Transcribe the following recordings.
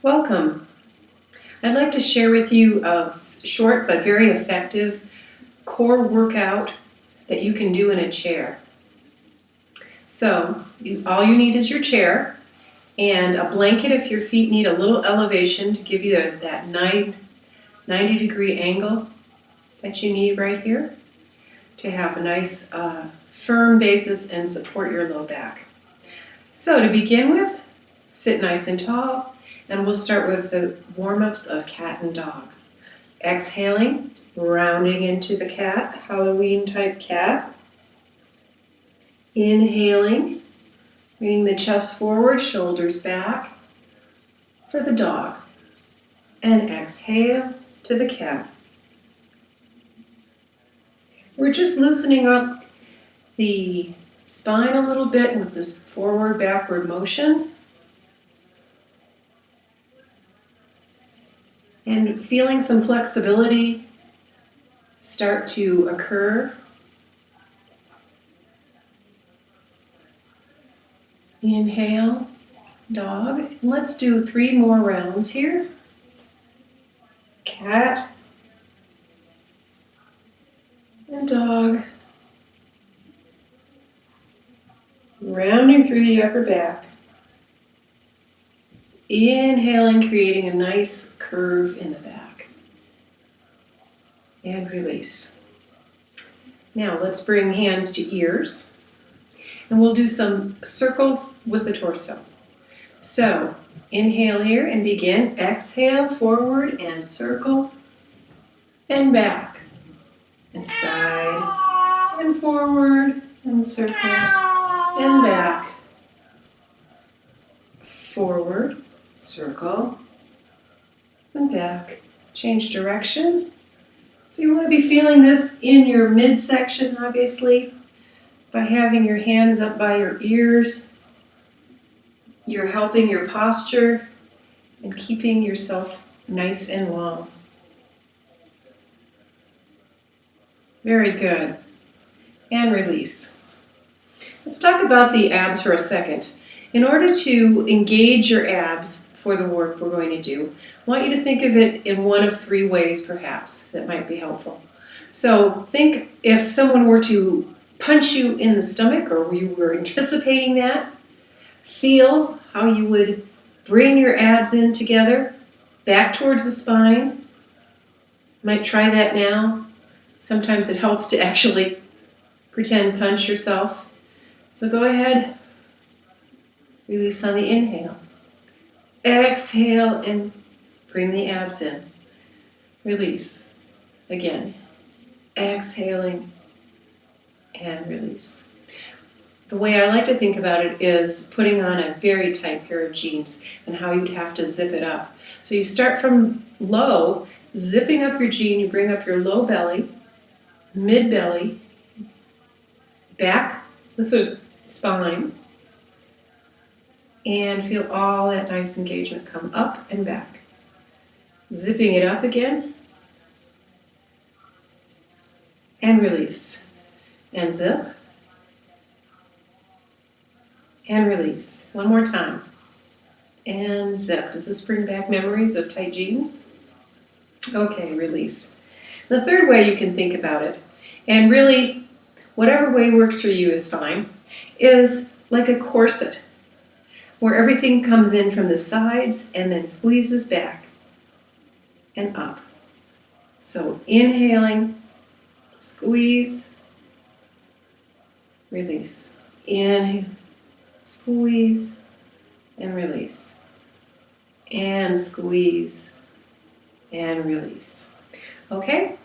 Welcome. I'd like to share with you a short but very effective core workout that you can do in a chair. So, all you need is your chair and a blanket if your feet need a little elevation to give you that 90-degree angle that you need right here to have a nice firm basis and support your low back. So to begin with, sit nice and tall, and we'll start with the warm-ups of cat and dog. Exhaling, rounding into the cat, Halloween type cat. Inhaling, bringing the chest forward, shoulders back for the dog. And exhale to the cat. We're just loosening up the spine a little bit with this forward-backward motion. And feeling some flexibility start to occur. Inhale, dog. And let's do 3 more rounds here. Cat and dog. Rounding through the upper back. Inhaling, creating a nice curve in the back. And release. Now let's bring hands to ears. And we'll do some circles with the torso. So, inhale here and begin. Exhale, forward and circle. And back. And side. And forward. And circle. And back. Forward. Circle. And back. Change direction. So you want to be feeling this in your midsection, obviously, by having your hands up by your ears. You're helping your posture and keeping yourself nice and long. Very good. And release. Let's talk about the abs for a second. In order to engage your abs for the work we're going to do, I want you to think of it in one of 3 ways perhaps that might be helpful. So think if someone were to punch you in the stomach, or you were anticipating that, feel how you would bring your abs in together, back towards the spine. You might try that now. Sometimes it helps to actually pretend punch yourself. So go ahead, release on the inhale. Exhale and bring the abs in. Release. Again, exhaling and release. The way I like to think about it is putting on a very tight pair of jeans and how you'd have to zip it up. So you start from low, zipping up your jean, you bring up your low belly, mid belly, back with the spine, and feel all that nice engagement come up and back. Zipping it up again, and release. And zip, and release. One more time. And zip. Does this bring back memories of tight jeans? Okay, release. The third way you can think about it, and really whatever way works for you is fine, is like a corset where everything comes in from the sides and then squeezes back and up. So inhaling, squeeze, release. Inhale, squeeze, and release. And squeeze, and release. Okay?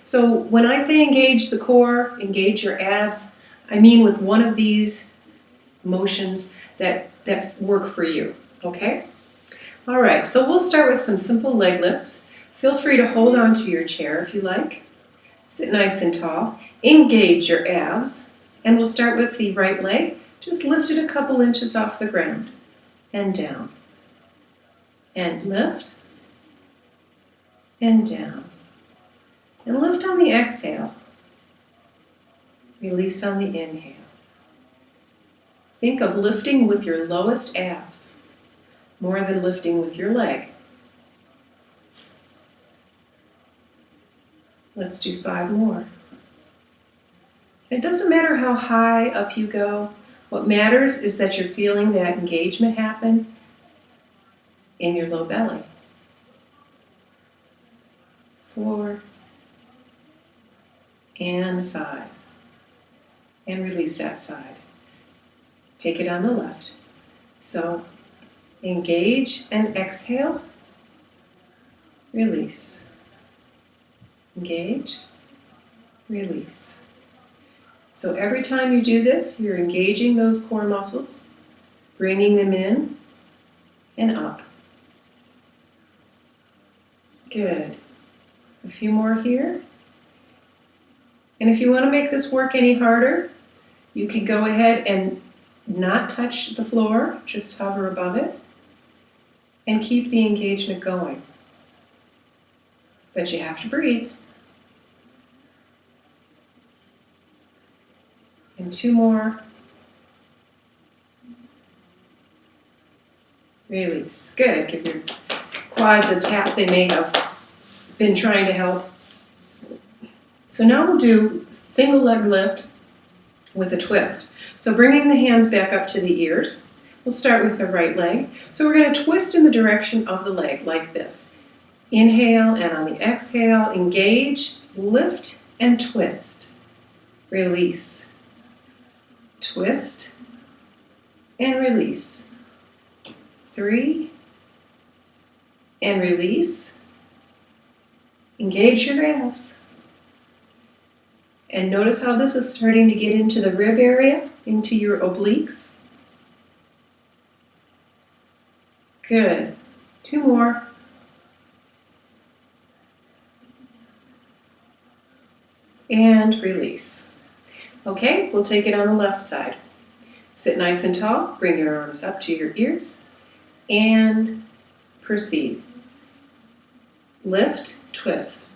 So when I say engage the core, engage your abs, I mean with one of these motions that work for you. Okay? All right, so we'll start with some simple leg lifts. Feel free to hold on to your chair if you like. Sit nice and tall. Engage your abs. And we'll start with the right leg. Just lift it a couple inches off the ground. And down. And lift. And down. And lift on the exhale. Release on the inhale. Think of lifting with your lowest abs. more than lifting with your leg. Let's do 5 more. It doesn't matter how high up you go. What matters is that you're feeling that engagement happen in your low belly. 4 and 5. And release that side. Take it on the left. So engage and exhale. Release. Engage. Release. So every time you do this, you're engaging those core muscles, bringing them in and up. Good. A few more here. And if you want to make this work any harder, you can go ahead and not touch the floor, just hover above it, and keep the engagement going. But you have to breathe. And 2 more. Release. Good. Give your quads a tap. They may have been trying to help. So now we'll do single leg lift with a twist. So bringing the hands back up to the ears. We'll start with the right leg. So we're going to twist in the direction of the leg like this. Inhale, and on the exhale, engage, lift, and twist. Release. Twist and release. 3 and release. Engage your abs. And notice how this is starting to get into the rib area, into your obliques. Good. 2 more. And release. Okay, we'll take it on the left side. Sit nice and tall, bring your arms up to your ears, and proceed. Lift, twist,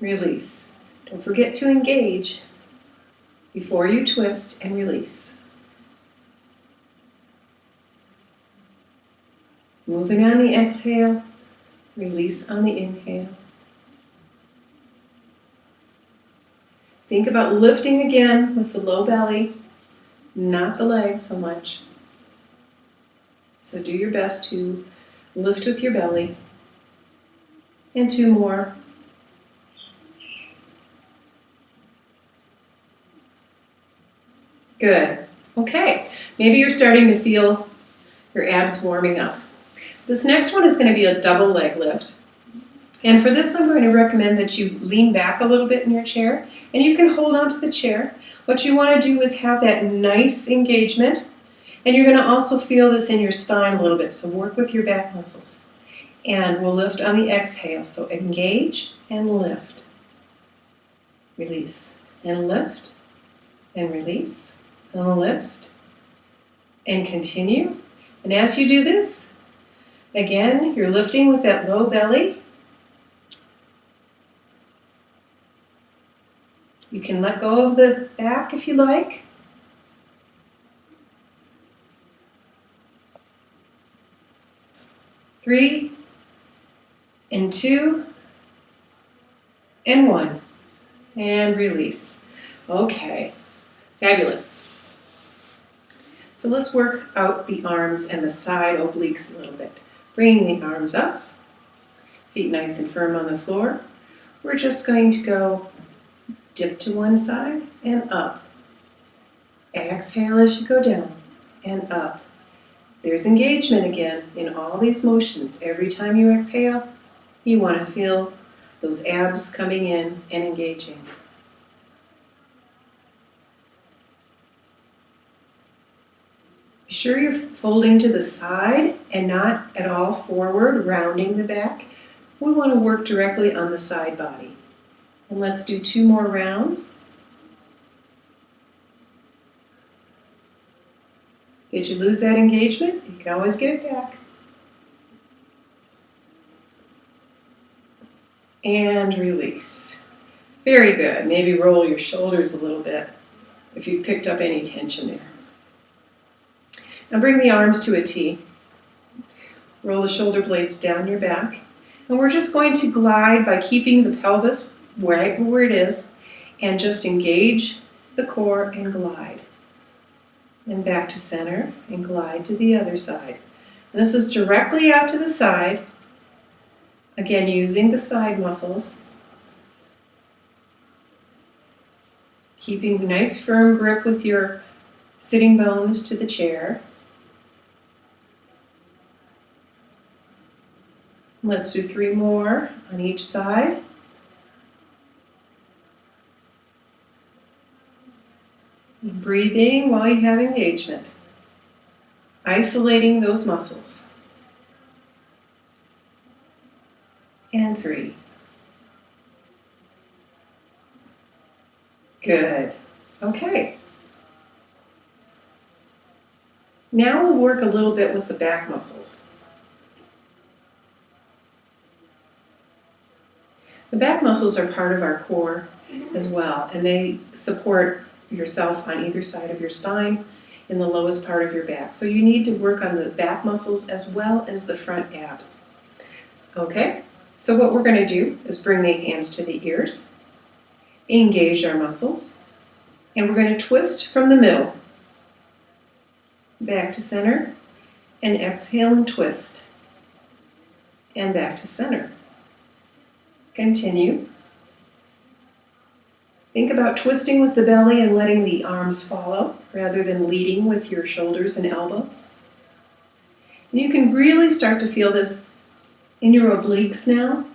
release. Don't forget to engage before you twist and release. Moving on the exhale, release on the inhale. Think about lifting again with the low belly, not the legs so much. So do your best to lift with your belly. And 2 more. Good. Okay, maybe you're starting to feel your abs warming up. This next one is going to be a double leg lift. And for this, I'm going to recommend that you lean back a little bit in your chair, and you can hold onto the chair. What you want to do is have that nice engagement, and you're going to also feel this in your spine a little bit, so work with your back muscles. And we'll lift on the exhale, so engage and lift. Release and lift and release and lift and continue. And as you do this, again, you're lifting with that low belly. You can let go of the back if you like. Three, and 2, and 1, and release. Okay, fabulous. So let's work out the arms and the side obliques a little bit. Bringing the arms up, feet nice and firm on the floor. We're just going to go dip to one side and up. Exhale as you go down and up. There's engagement again in all these motions. Every time you exhale, you want to feel those abs coming in and engaging. Be sure you're folding to the side and not at all forward, rounding the back. We want to work directly on the side body. And let's do 2 more rounds. Did you lose that engagement? You can always get it back. And release. Very good. Maybe roll your shoulders a little bit if you've picked up any tension there. Now bring the arms to a T. Roll the shoulder blades down your back. And we're just going to glide by keeping the pelvis right where it is and just engage the core and glide. And back to center and glide to the other side. And this is directly out to the side. Again, using the side muscles. Keeping a nice firm grip with your sitting bones to the chair. Let's do 3 more on each side. And breathing while you have engagement. Isolating those muscles. And 3. Good. Okay. Now we'll work a little bit with the back muscles. The back muscles are part of our core as well, and they support yourself on either side of your spine in the lowest part of your back. So you need to work on the back muscles as well as the front abs. Okay, so what we're going to do is bring the hands to the ears, engage our muscles, and we're going to twist from the middle. Back to center, and exhale and twist. And back to center. Continue. Think about twisting with the belly and letting the arms follow rather than leading with your shoulders and elbows. And you can really start to feel this in your obliques now.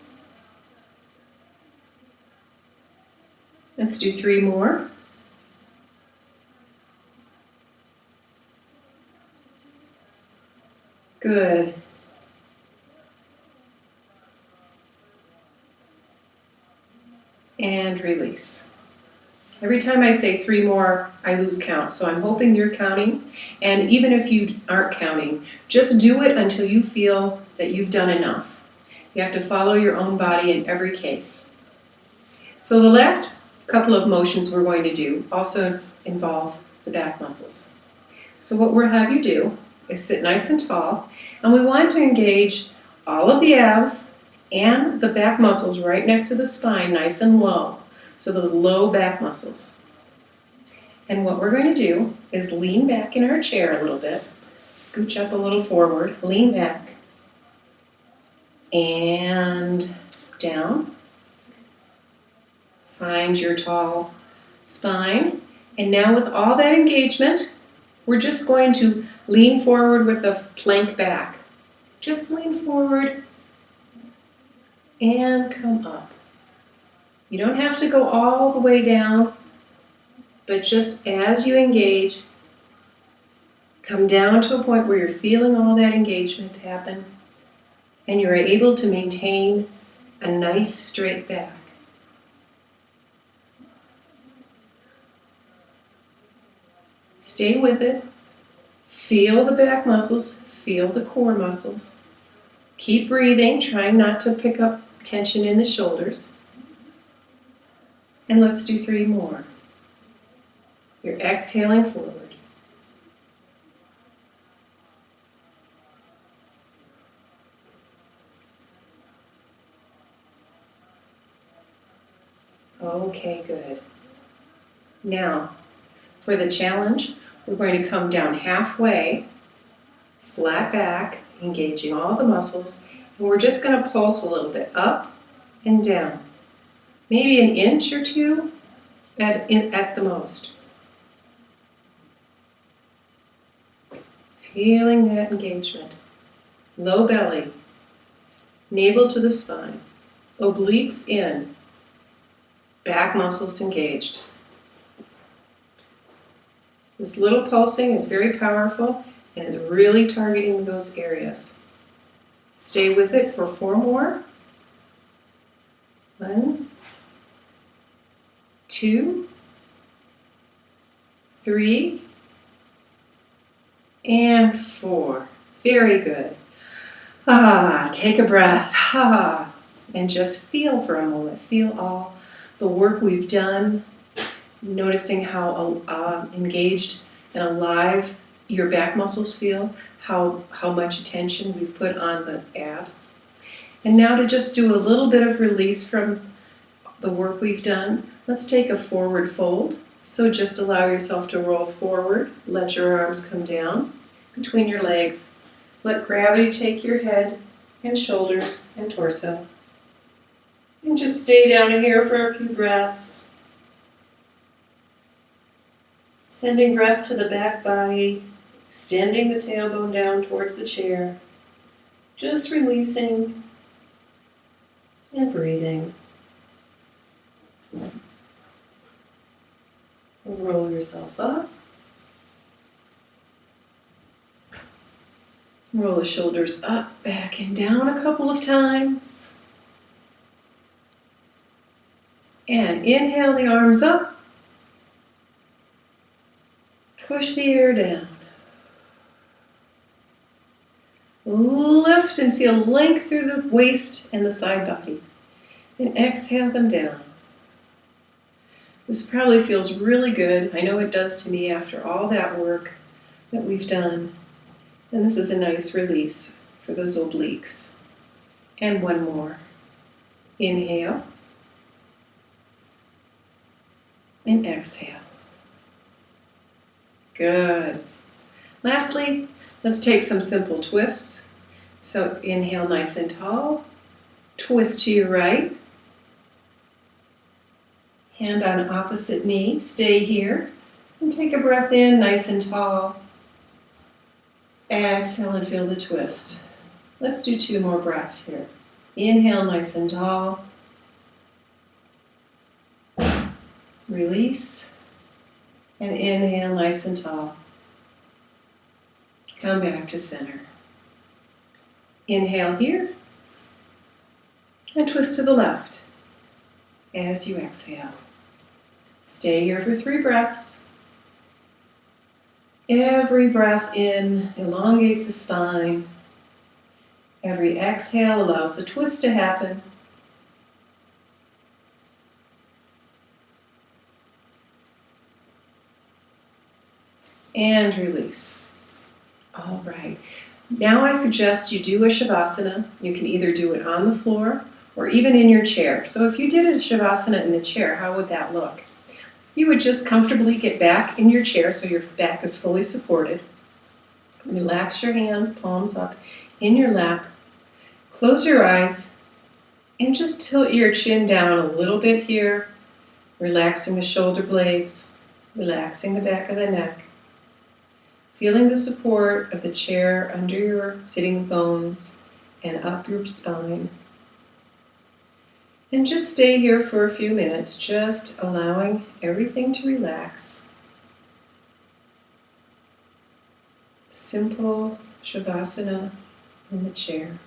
Let's do 3 more. Good. And release. Every time I say 3 more, I lose count. So I'm hoping you're counting. And even if you aren't counting, just do it until you feel that you've done enough. You have to follow your own body in every case. So the last couple of motions we're going to do also involve the back muscles. So what we'll have you do is sit nice and tall, and we want to engage all of the abs and the back muscles right next to the spine, nice and low. So those low back muscles. And what we're going to do is lean back in our chair a little bit, scooch up a little forward, lean back, and down. Find your tall spine. And now with all that engagement, we're just going to lean forward with a plank back. Just lean forward and come up. You don't have to go all the way down, but just as you engage, come down to a point where you're feeling all that engagement happen and you're able to maintain a nice straight back. Stay with it. Feel the back muscles, feel the core muscles. Keep breathing, trying not to pick up tension in the shoulders. And let's do 3 more. You're exhaling forward. Okay, good. Now, for the challenge, we're going to come down halfway, flat back, engaging all the muscles, and we're just going to pulse a little bit up and down. Maybe an inch or 2 at the most. Feeling that engagement. Low belly, navel to the spine, obliques in, back muscles engaged. This little pulsing is very powerful and is really targeting those areas. Stay with it for 4 more. 1, 2, 3, and 4. Very good. Take a breath. And just feel for a moment. Feel all the work we've done, noticing how engaged and alive your back muscles feel, how much attention we've put on the abs. And now to just do a little bit of release from the work we've done, let's take a forward fold. So just allow yourself to roll forward, let your arms come down between your legs. Let gravity take your head and shoulders and torso. And just stay down here for a few breaths. Sending breath to the back body, extending the tailbone down towards the chair. Just releasing and breathing. Roll yourself up. Roll the shoulders up, back, and down a couple of times. And inhale the arms up. Push the air down. Lift and feel length through the waist and the side body. And exhale them down. This probably feels really good. I know it does to me after all that work that we've done. And this is a nice release for those obliques. And one more. Inhale. And exhale. Good. Lastly, let's take some simple twists. So inhale nice and tall. Twist to your right. Hand on opposite knee. Stay here. And take a breath in nice and tall. Exhale and feel the twist. Let's do 2 more breaths here. Inhale nice and tall. Release. And inhale nice and tall. Come back to center. Inhale here. And twist to the left as you exhale. Stay here for 3 breaths. Every breath in elongates the spine. Every exhale allows the twist to happen. And release. All right. Now I suggest you do a Shavasana. You can either do it on the floor or even in your chair. So if you did a Shavasana in the chair, how would that look? You would just comfortably get back in your chair so your back is fully supported. Relax your hands, palms up in your lap. Close your eyes and just tilt your chin down a little bit here, relaxing the shoulder blades, relaxing the back of the neck. Feeling the support of the chair under your sitting bones and up your spine. And just stay here for a few minutes, just allowing everything to relax. Simple Shavasana in the chair.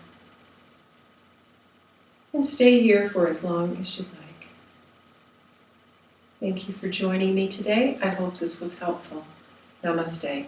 And stay here for as long as you'd like. Thank you for joining me today. I hope this was helpful. Namaste.